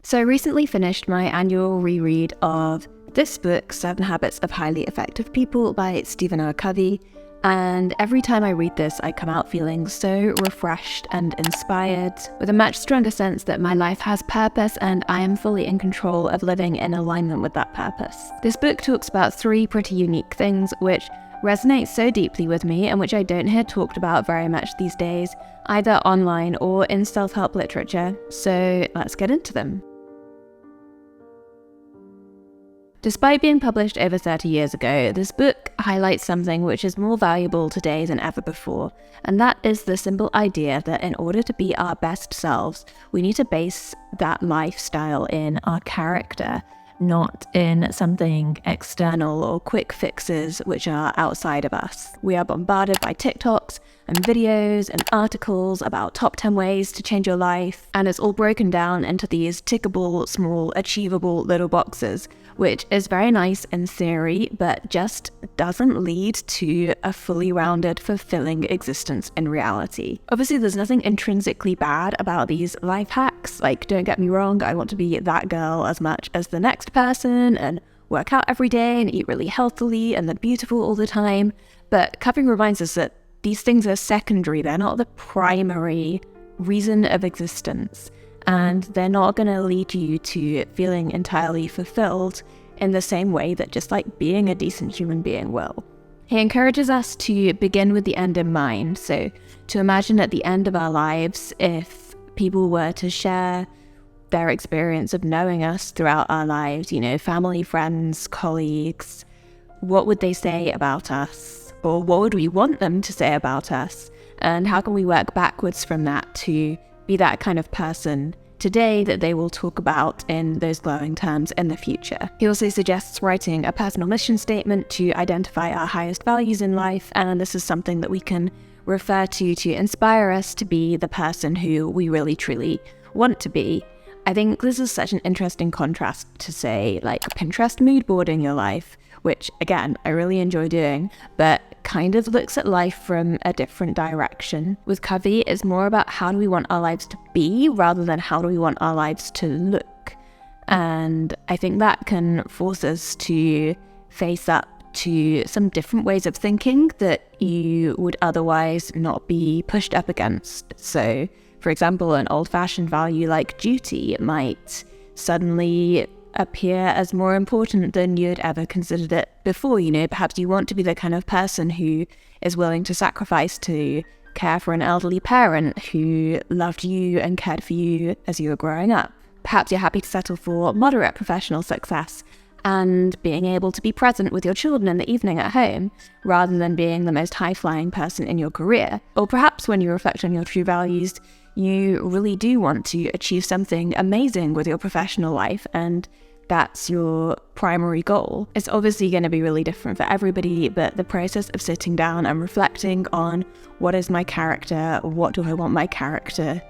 So I recently finished my annual reread of this book, 7 Habits of Highly Effective People by Stephen Covey. And every time I read this, I come out feeling so refreshed and inspired, with a much stronger sense that my life has purpose and I am fully in control of living in alignment with that purpose. This book talks about 3 pretty unique things which resonate so deeply with me and which I don't hear talked about very much these days, either online or in self-help literature. So let's get into them. Despite being published over 30 years ago, this book highlights something which is more valuable today than ever before, and that is the simple idea that in order to be our best selves, we need to base that lifestyle in our character, not in something external or quick fixes which are outside of us. We are bombarded by TikToks and videos and articles about top 10 ways to change your life, and it's all broken down into these tickable, small, achievable little boxes, which is very nice in theory, but just doesn't lead to a fully rounded, fulfilling existence in reality. Obviously, there's nothing intrinsically bad about these life hacks. Like, don't get me wrong, I want to be that girl as much as the next person and work out every day and eat really healthily and look beautiful all the time. But Covey reminds us that these things are secondary. They're not the primary reason of existence. And they're not going to lead you to feeling entirely fulfilled in the same way that just like being a decent human being will. He encourages us to begin with the end in mind. So to imagine at the end of our lives, if people were to share their experience of knowing us throughout our lives, family, friends, colleagues, what would they say about us? Or what would we want them to say about us? And how can we work backwards from that to be that kind of person today that they will talk about in those glowing terms in the future. He also suggests writing a personal mission statement to identify our highest values in life, and this is something that we can refer to inspire us to be the person who we really truly want to be. I think this is such an interesting contrast to, say, like Pinterest mood boarding your life, which again, I really enjoy doing, but kind of looks at life from a different direction. With Covey, it's more about how do we want our lives to be rather than how do we want our lives to look. And I think that can force us to face up to some different ways of thinking that you would otherwise not be pushed up against. So, for example, an old-fashioned value like duty might suddenly appear as more important than you'd ever considered it before. Perhaps you want to be the kind of person who is willing to sacrifice to care for an elderly parent who loved you and cared for you as you were growing up. Perhaps you're happy to settle for moderate professional success and being able to be present with your children in the evening at home, rather than being the most high-flying person in your career. Or perhaps when you reflect on your true values, you really do want to achieve something amazing with your professional life, and that's your primary goal. It's obviously going to be really different for everybody, but the process of sitting down and reflecting on what is my character, what do I want my character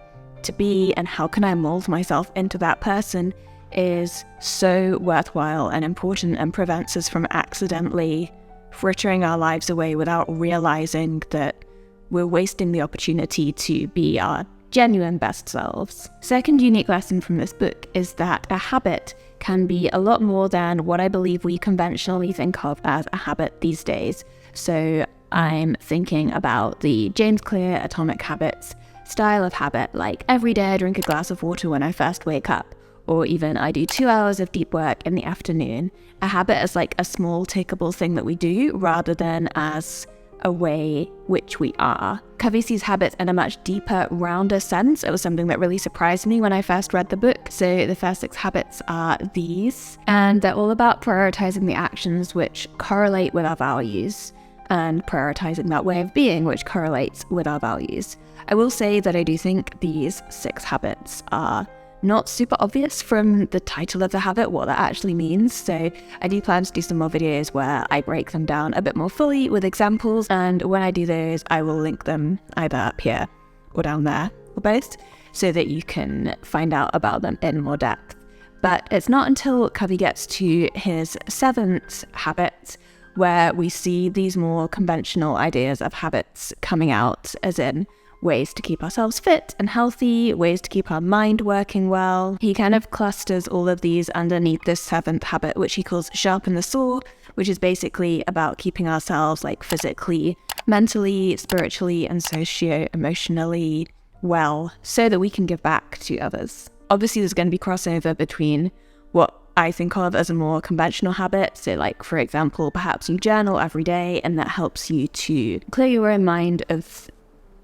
to be, and how can I mold myself into that person is so worthwhile and important, and prevents us from accidentally frittering our lives away without realizing that we're wasting the opportunity to be our genuine best selves. Second unique lesson from this book is that a habit can be a lot more than what I believe we conventionally think of as a habit these days. So I'm thinking about the James Clear Atomic Habits style of habit, like every day I drink a glass of water when I first wake up, or even I do 2 hours of deep work in the afternoon. A habit is like a small tickable thing that we do rather than as a way which we are. Covey sees habits in a much deeper, rounder sense. It was something that really surprised me when I first read the book. So the first 6 habits are these, and they're all about prioritizing the actions which correlate with our values and prioritizing that way of being which correlates with our values. I will say that I do think these 6 habits are not super obvious from the title of the habit what that actually means, so I do plan to do some more videos where I break them down a bit more fully with examples, and when I do those I will link them either up here or down there or both, so that you can find out about them in more depth. But it's not until Covey gets to his 7th habit where we see these more conventional ideas of habits coming out, as in ways to keep ourselves fit and healthy, ways to keep our mind working well. He kind of clusters all of these underneath this 7th habit, which he calls sharpen the saw, which is basically about keeping ourselves like physically, mentally, spiritually, and socio-emotionally well so that we can give back to others. Obviously, there's going to be crossover between what I think of as a more conventional habit. So like, for example, perhaps you journal every day and that helps you to clear your own mind of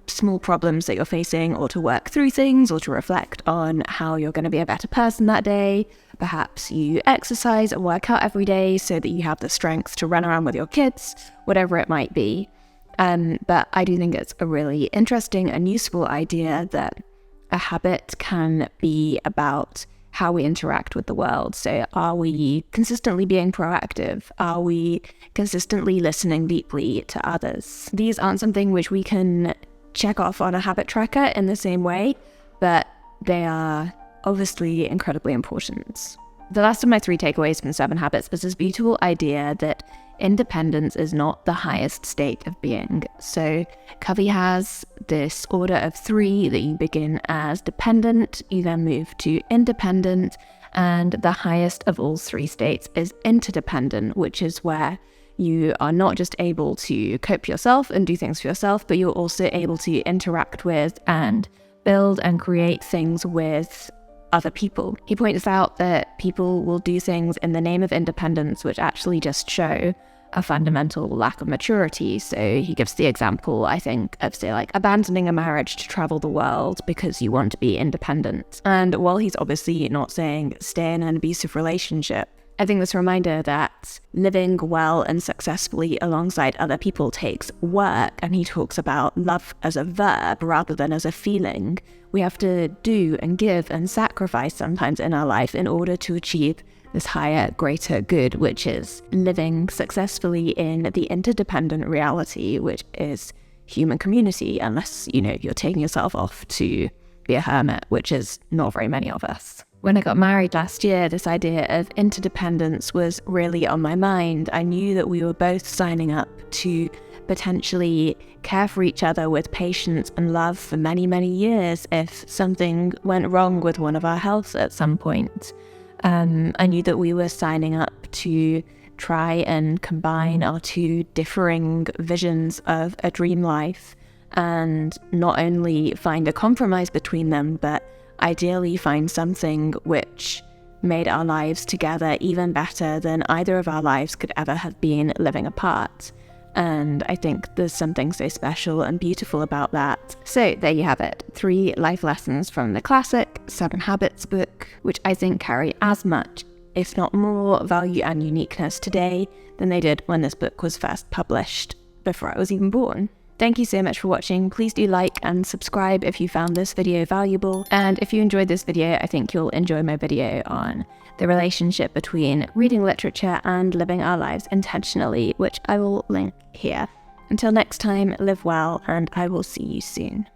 small problems that you're facing, or to work through things, or to reflect on how you're going to be a better person that day. Perhaps you exercise and work out every day so that you have the strength to run around with your kids, whatever it might be. But I do think it's a really interesting and useful idea that a habit can be about how we interact with the world. So are we consistently being proactive? Are we consistently listening deeply to others? These aren't something which we can check off on a habit tracker in the same way, but they are obviously incredibly important. The last of my 3 takeaways from 7 habits was this beautiful idea that independence is not the highest state of being. So Covey has this order of 3 that you begin as dependent, you then move to independent, and the highest of all 3 states is interdependent, which is where you are not just able to cope yourself and do things for yourself, but you're also able to interact with and build and create things with other people. He points out that people will do things in the name of independence which actually just show a fundamental lack of maturity. So he gives the example, I think, of say like abandoning a marriage to travel the world because you want to be independent. And while he's obviously not saying stay in an abusive relationship, I think this reminder that living well and successfully alongside other people takes work, and he talks about love as a verb rather than as a feeling. We have to do and give and sacrifice sometimes in our life in order to achieve this higher, greater good, which is living successfully in the interdependent reality, which is human community, unless, you're taking yourself off to be a hermit, which is not very many of us. When I got married last year, this idea of interdependence was really on my mind. I knew that we were both signing up to potentially care for each other with patience and love for many, many years if something went wrong with one of our health at some point. I knew that we were signing up to try and combine our 2 differing visions of a dream life and not only find a compromise between them, but ideally find something which made our lives together even better than either of our lives could ever have been living apart. And I think there's something so special and beautiful about that. So there you have it, 3 life lessons from the classic 7 Habits book, which I think carry as much, if not more, value and uniqueness today than they did when this book was first published, before I was even born. Thank you so much for watching. Please do like and subscribe if you found this video valuable. And if you enjoyed this video, I think you'll enjoy my video on the relationship between reading literature and living our lives intentionally, which I will link here. Until next time, live well, and I will see you soon.